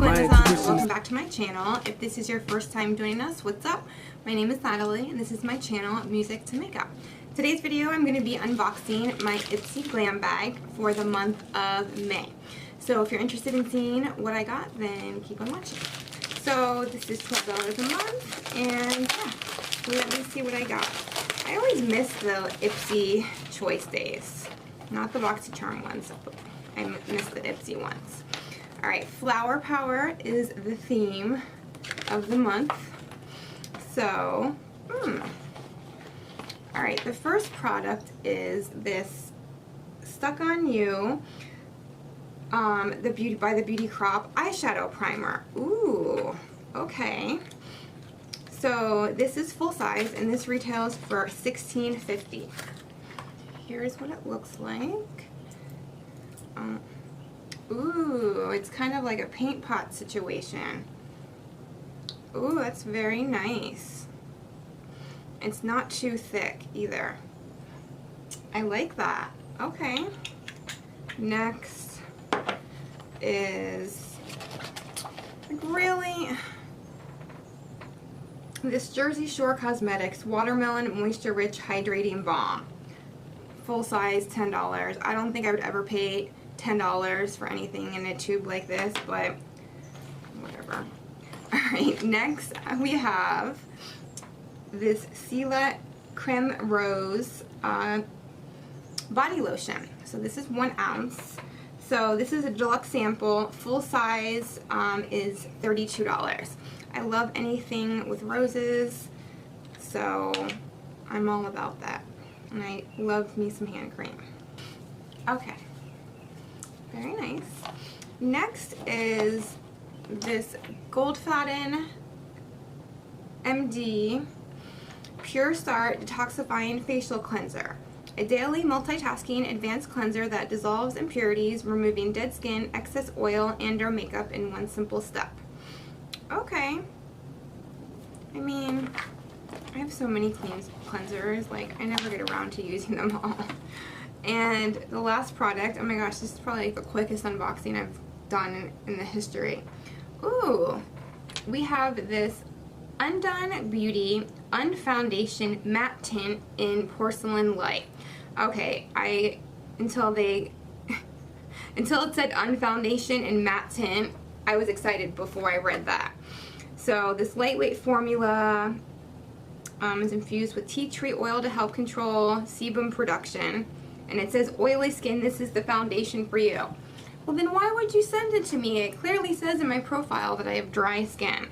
Amazon. Welcome back to my channel. If this is your first time joining us, what's up? My name is Natalie and this is my channel, Music to Makeup. Today's video I'm going to be unboxing my Ipsy Glam bag for the month of May. So if you're interested in seeing what I got, then keep on watching. So this is $12 a month, and yeah, let me see what I got. I always miss the Ipsy Choice Days, not the BoxyCharm ones. I miss the Ipsy ones. Alright, Flower Power is the theme of the month. So, alright, the first product is this Stuck On You by the Beauty Crop eyeshadow primer. Ooh, okay. So this is full size and this retails for $16.50. Here's what it looks like. Ooh, it's kind of like a paint pot situation. Ooh, that's very nice. It's not too thick either. I like that. Okay. Next is really this Jersey Shore Cosmetics Watermelon Moisture Rich Hydrating Balm. Full size, $10. I don't think I would ever pay $10 for anything in a tube like this, but whatever. Alright, next we have this Sela Creme Rose body lotion. So this is 1 ounce. So this is a deluxe sample. Full size is $32. I love anything with roses, so I'm all about that. And I love me some hand cream. Okay. Very nice. Next is this Goldfaden MD Pure Start Detoxifying Facial Cleanser. A daily multitasking advanced cleanser that dissolves impurities, removing dead skin, excess oil, and or makeup in one simple step. Okay. I mean, I have so many cleansers, like I never get around to using them all. And the last product, oh my gosh, this is probably like the quickest unboxing I've done in the history. Ooh, we have this Undone Beauty Unfoundation Matte Tint in Porcelain Light. Okay, until it said Unfoundation and Matte Tint, I was excited before I read that. So this lightweight formula is infused with tea tree oil to help control sebum production. And it says, oily skin, this is the foundation for you. Well, then why would you send it to me? It clearly says in my profile that I have dry skin.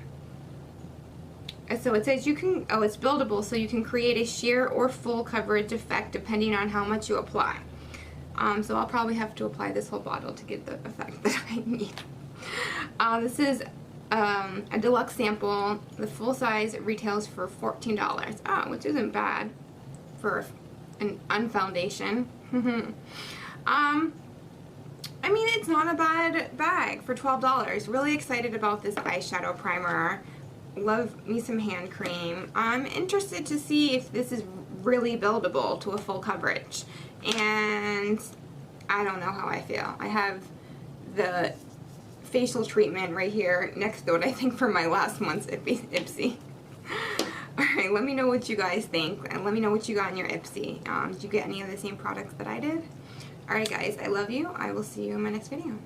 And so it says you can, oh, it's buildable, so you can create a sheer or full coverage effect depending on how much you apply. So I'll probably have to apply this whole bottle to get the effect that I need. This is a deluxe sample. The full size retails for $14, which isn't bad for an unfoundation. I mean, it's not a bad bag for $12. Really excited about this eyeshadow primer. Love me some hand cream. I'm interested to see if this is really buildable to a full coverage. And I don't know how I feel. I have the facial treatment right here next to it, I think, for my last month's Ipsy. Alright, let me know what you guys think, and let me know what you got in your Ipsy. Did you get any of the same products that I did? Alright guys, I love you. I will see you in my next video.